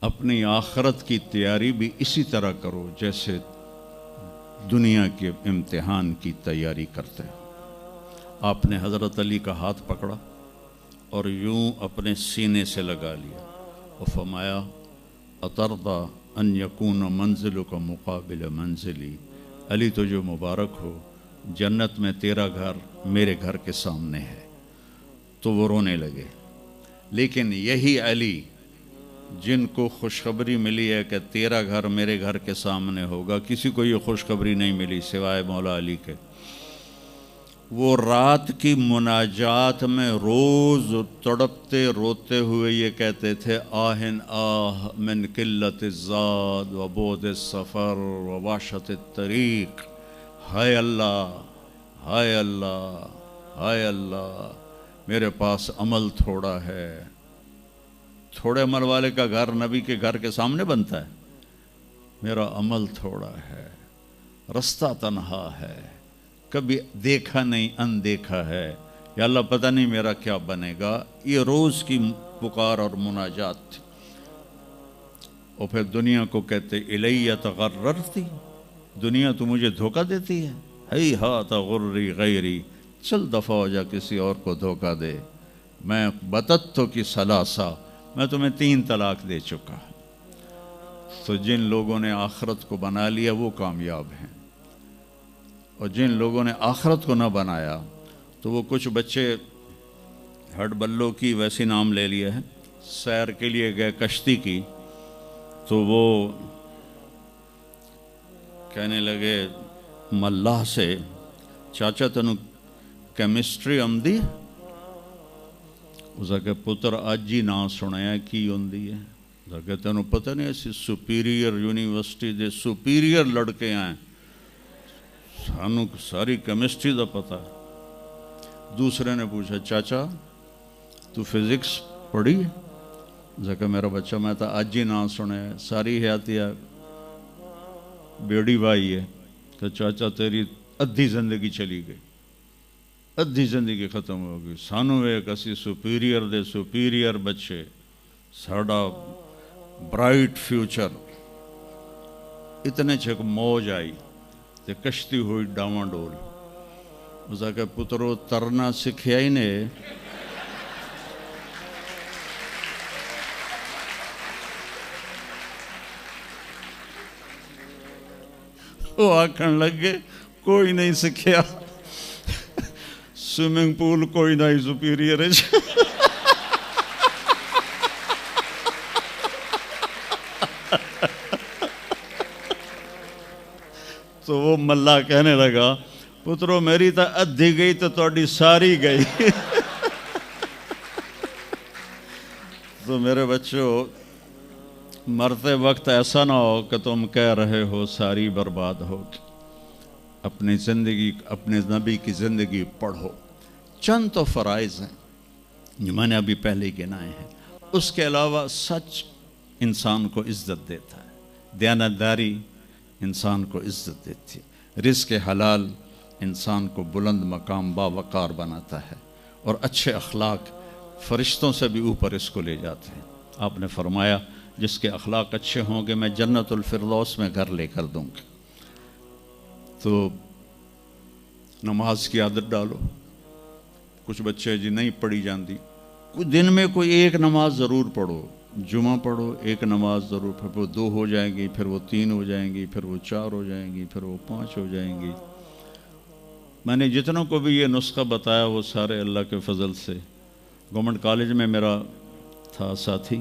اپنی آخرت کی تیاری بھی اسی طرح کرو جیسے دنیا کے امتحان کی تیاری کرتے ہو۔ آپ نے حضرت علی کا ہاتھ پکڑا اور یوں اپنے سینے سے لگا لیا اور فرمایا اترضی ان یکون منزلک مقابل منزلی، علی تو جو مبارک ہو، جنت میں تیرا گھر میرے گھر کے سامنے ہے۔ تو وہ رونے لگے۔ لیکن یہی علی جن کو خوشخبری ملی ہے کہ تیرا گھر میرے گھر کے سامنے ہوگا، کسی کو یہ خوشخبری نہیں ملی سوائے مولا علی کے، وہ رات کی مناجات میں روز تڑپتے روتے ہوئے یہ کہتے تھے آہن آہ من قلت الزاد و بعد السفر و وحشت الطریق، ہائے اللہ، ہائے اللہ، ہائے اللہ، میرے پاس عمل تھوڑا ہے۔ تھوڑے عمل والے کا گھر نبی کے گھر کے سامنے بنتا ہے؟ میرا عمل تھوڑا ہے، رستہ تنہا ہے، کبھی دیکھا نہیں اندیکھا ہے، یا اللہ پتہ نہیں میرا کیا بنے گا۔ یہ روز کی پکار اور مناجات تھی۔ اور پھر دنیا کو کہتے الیہ تغررتی، دنیا تو مجھے دھوکہ دیتی ہے، ہی ہاتھ غری غیری، چل دفعہ ہو جا کسی اور کو دھوکہ دے، میں بتتو کی ثلاثہ، میں تمہیں 3 طلاق دے چکا۔ تو جن لوگوں نے آخرت کو بنا لیا وہ کامیاب ہیں، اور جن لوگوں نے آخرت کو نہ بنایا تو وہ کچھ بچے ہڈ بلوں کی ویسی نام لے لیا ہے، سیر کے لیے گئے کشتی کی، تو وہ کہنے لگے ملاح سے چاچا تنو کیمسٹری آمدی؟ اس کہ پتر اج ہی نہ سنیا کی ہوندی ہے؟ اس کہ تینوں پتہ نہیں ایسی سپیریئر یونیورسٹی دے سپیریئر لڑکے ہیں، سانو ساری کیمسٹری دا پتہ۔ دوسرے نے پوچھا چاچا تو فزکس پڑھی؟ کہ میرا بچہ میں تو اج ہی نہ سنے، ساری حیاتیہ بیڑی بائی ہے۔ تو چاچا تیری ادھی زندگی چلی گئی، ادھی زندگی ختم ہو گئی، سانو ایک اسی سپیریئر دے سپیریئر بچے، ساڑا برائٹ فیوچر۔ اتنے چھک موج آئی تے کشتی ہوئی ڈاواں ڈول۔ اس کہ پترو ترنا سکھیا ہی نے، وہ آکھن لگے کوئی نہیں سکھیا، سوئمنگ پول کوئی نہیں سپیریئر ہے۔ تو وہ ملا کہنے لگا پترو میری تو ادھی گئی تو تہاڈی ساری گئی۔ تو میرے بچوں مرتے وقت ایسا نہ ہو کہ تم کہہ رہے ہو ساری برباد ہوگی۔ اپنی زندگی، اپنے نبی کی زندگی پڑھو۔ چند تو فرائض ہیں جو میں نے ابھی پہلے ہی گنائے ہیں، اس کے علاوہ سچ انسان کو عزت دیتا ہے، دیانتداری انسان کو عزت دیتی ہے، رزق حلال انسان کو بلند مقام باوقار بناتا ہے، اور اچھے اخلاق فرشتوں سے بھی اوپر اس کو لے جاتے ہیں۔ آپ نے فرمایا جس کے اخلاق اچھے ہوں گے میں جنت الفردوس میں گھر لے کر دوں گا۔ تو نماز کی عادت ڈالو۔ کچھ بچے جی نہیں پڑھی جاندی، کوئی دن میں کوئی ایک نماز ضرور پڑھو، جمعہ پڑھو، ایک نماز ضرور، پھر وہ 2 ہو جائیں گی، پھر وہ 3 ہو جائیں گی، پھر وہ 4 ہو جائیں گی، پھر وہ 5 ہو جائیں گی۔ میں نے جتنوں کو بھی یہ نسخہ بتایا وہ سارے اللہ کے فضل سے، گورنمنٹ کالج میں میرا تھا ساتھی،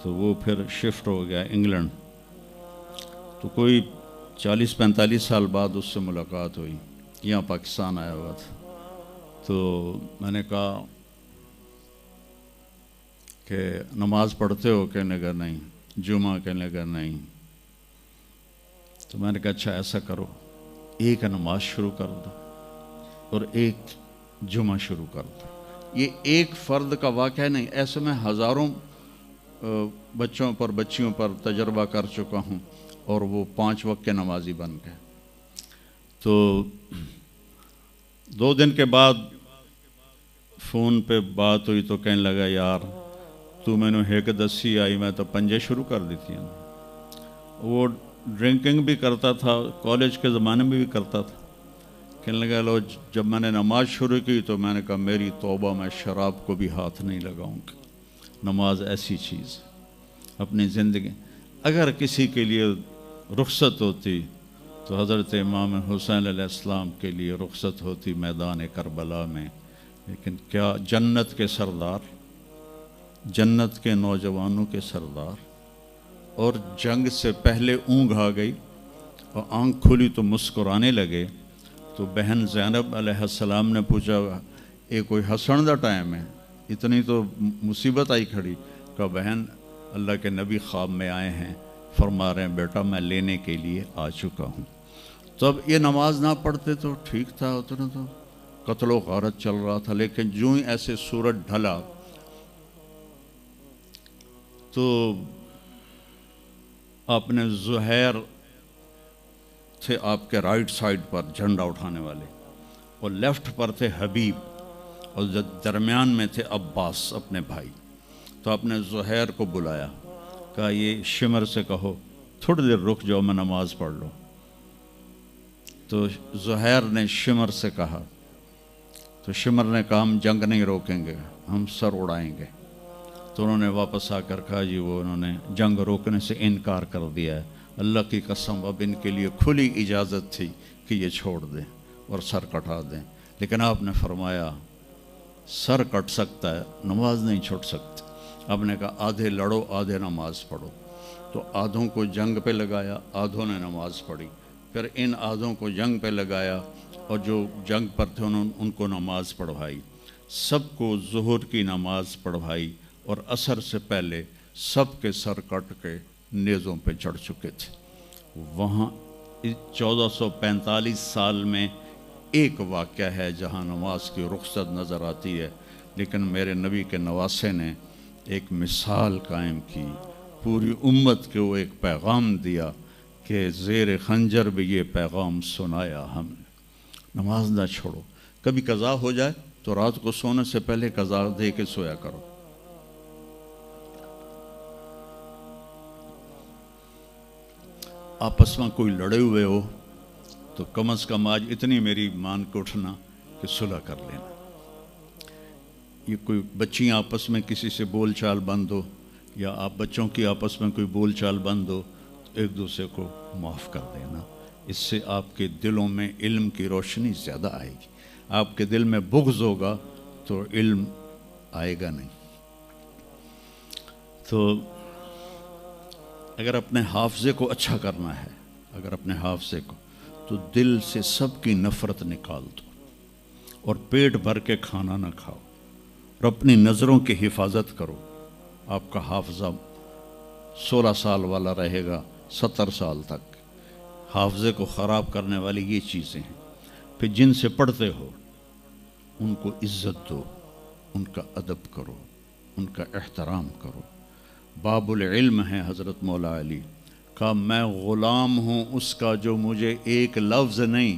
تو وہ پھر شفٹ ہو گیا انگلینڈ، تو کوئی 40-45 سال بعد اس سے ملاقات ہوئی، یہاں پاکستان آیا ہوا تھا۔ تو میں نے کہا کہ نماز پڑھتے ہو؟ کہنے لگا نہیں۔ جمعہ؟ کہنے لگا نہیں۔ تو میں نے کہا اچھا ایسا کرو، ایک نماز شروع کر دو اور ایک جمعہ شروع کر دو۔ یہ ایک فرد کا واقعہ نہیں، ایسے میں ہزاروں بچوں پر بچیوں پر تجربہ کر چکا ہوں، اور وہ 5 وقت کے نمازی بن گئے۔ تو 2 دن کے بعد فون پہ بات ہوئی تو کہنے لگا یار تو مینو ایک دسی آئی میں تو پنجے شروع کر دیتی ہیں. وہ ڈرنکنگ بھی کرتا تھا, کالج کے زمانے میں بھی کرتا تھا. کہنے لگا لو جب میں نے نماز شروع کی تو میں نے کہا میری توبہ, میں شراب کو بھی ہاتھ نہیں لگاؤں گا. نماز ایسی چیز اپنی زندگی. اگر کسی کے لیے رخصت ہوتی تو حضرت امام حسین علیہ السلام کے لیے رخصت ہوتی میدان کربلا میں. لیکن کیا جنت کے سردار, جنت کے نوجوانوں کے سردار, اور جنگ سے پہلے اونگ آ گئی اور آنکھ کھلی تو مسکرانے لگے. تو بہن زینب علیہ السلام نے پوچھا یہ کوئی ہسن دا ٹائم ہے, اتنی تو مصیبت آئی کھڑی. کہا بہن اللہ کے نبی خواب میں آئے ہیں, فرما رہے ہیں بیٹا میں لینے کے لیے آ چکا ہوں. تو اب یہ نماز نہ پڑھتے تو ٹھیک تھا, اتنا تو قتل و غارت چل رہا تھا. لیکن جو ہی ایسے سورج ڈھلا تو آپ نے زہیر تھے آپ کے رائٹ سائڈ پر جھنڈا اٹھانے والے, اور لیفٹ پر تھے حبیب, اور درمیان میں تھے عباس اپنے بھائی. تو آپ نے زہیر کو بلایا, کہا یہ شمر سے کہو تھوڑی دیر رک جاؤ میں نماز پڑھ لوں. تو زہیر نے شمر سے کہا, تو شمر نے کہا ہم جنگ نہیں روکیں گے, ہم سر اڑائیں گے. تو انہوں نے واپس آ کر کہا جی وہ انہوں نے جنگ روکنے سے انکار کر دیا ہے, اللہ کی قسم اب ان کے لیے کھلی اجازت تھی کہ یہ چھوڑ دیں اور سر کٹا دیں. لیکن آپ نے فرمایا سر کٹ سکتا ہے, نماز نہیں چھوڑ سکتی. آپ نے کہا آدھے لڑو آدھے نماز پڑھو. تو آدھوں کو جنگ پہ لگایا, آدھوں نے نماز پڑھی. پھر ان آدھوں کو جنگ پہ لگایا اور جو جنگ پر تھے ان کو نماز پڑھوائی. سب کو ظہر کی نماز پڑھوائی, اور عصر سے پہلے سب کے سر کٹ کے نیزوں پہ چڑھ چکے تھے. وہاں 1445 سال میں ایک واقعہ ہے جہاں نماز کی رخصت نظر آتی ہے. لیکن میرے نبی کے نواسے نے ایک مثال قائم کی, پوری امت کو ایک پیغام دیا کہ زیر خنجر بھی یہ پیغام سنایا ہم نے, نماز نہ چھوڑو. کبھی قضا ہو جائے تو رات کو سونے سے پہلے قضا دے کے سویا کرو. آپس میں کوئی لڑے ہوئے ہو تو کم از کم آج اتنی میری مان کے اٹھنا کہ صلح کر لینا. یہ کوئی بچیاں آپس میں کسی سے بول چال بند ہو, یا آپ بچوں کی آپس میں کوئی بول چال بند ہو, تو ایک دوسرے کو معاف کر دینا. اس سے آپ کے دلوں میں علم کی روشنی زیادہ آئے گی. آپ کے دل میں بغض ہوگا تو علم آئے گا نہیں. تو اگر اپنے حافظے کو اچھا کرنا ہے, اگر اپنے حافظے کو, تو دل سے سب کی نفرت نکال دو, اور پیٹ بھر کے کھانا نہ کھاؤ, اور اپنی نظروں کی حفاظت کرو. آپ کا حافظہ 16 سال والا رہے گا 70 سال تک. حافظے کو خراب کرنے والی یہ چیزیں ہیں. پھر جن سے پڑھتے ہو ان کو عزت دو, ان کا ادب کرو, ان کا احترام کرو. باب العلم ہے حضرت مولا علی, کہا میں غلام ہوں اس کا جو مجھے ایک لفظ نہیں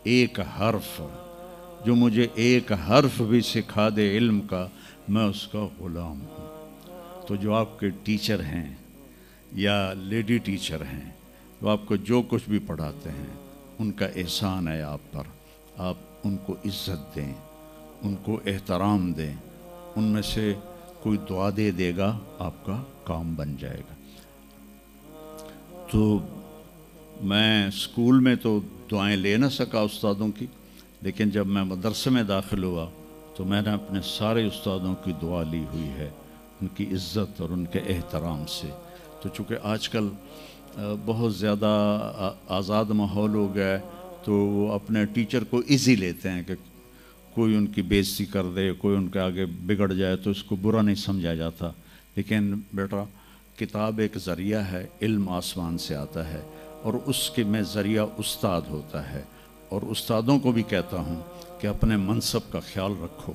ایک حرف, جو مجھے ایک حرف بھی سکھا دے علم کا, میں اس کا غلام ہوں. تو جو آپ کے ٹیچر ہیں یا لیڈی ٹیچر ہیں, جو آپ کو جو کچھ بھی پڑھاتے ہیں, ان کا احسان ہے آپ پر. آپ ان کو عزت دیں, ان کو احترام دیں. ان میں سے کوئی دعا دے دے گا آپ کا کام بن جائے گا. تو میں اسکول میں تو دعائیں لے نہ سکا استادوں کی, لیکن جب میں مدرسے میں داخل ہوا تو میں نے اپنے سارے استادوں کی دعا لی ہوئی ہے, ان کی عزت اور ان کے احترام سے. تو چونکہ آج کل بہت زیادہ آزاد ماحول ہو گیا ہے, تو وہ اپنے ٹیچر کو ایزی لیتے ہیں کہ کوئی ان کی بے عزتی کر دے, کوئی ان کے آگے بگڑ جائے تو اس کو برا نہیں سمجھا جاتا. لیکن بیٹا کتاب ایک ذریعہ ہے, علم آسمان سے آتا ہے, اور اس کے میں ذریعہ استاد ہوتا ہے. اور استادوں کو بھی کہتا ہوں کہ اپنے منصب کا خیال رکھو,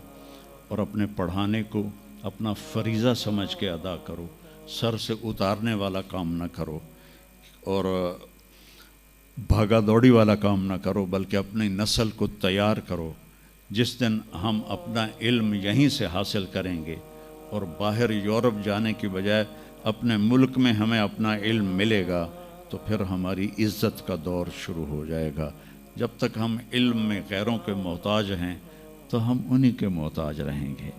اور اپنے پڑھانے کو اپنا فریضہ سمجھ کے ادا کرو. سر سے اتارنے والا کام نہ کرو, اور بھاگا دوڑی والا کام نہ کرو, بلکہ اپنی نسل کو تیار کرو. جس دن ہم اپنا علم یہیں سے حاصل کریں گے, اور باہر یورپ جانے کی بجائے اپنے ملک میں ہمیں اپنا علم ملے گا تو پھر ہماری عزت کا دور شروع ہو جائے گا۔ جب تک ہم علم میں غیروں کے محتاج ہیں تو ہم انہی کے محتاج رہیں گے۔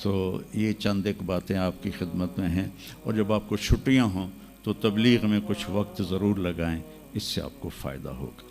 تو یہ چند ایک باتیں آپ کی خدمت میں ہیں، اور جب آپ کو چھٹیاں ہوں تو تبلیغ میں کچھ وقت ضرور لگائیں، اس سے آپ کو فائدہ ہوگا۔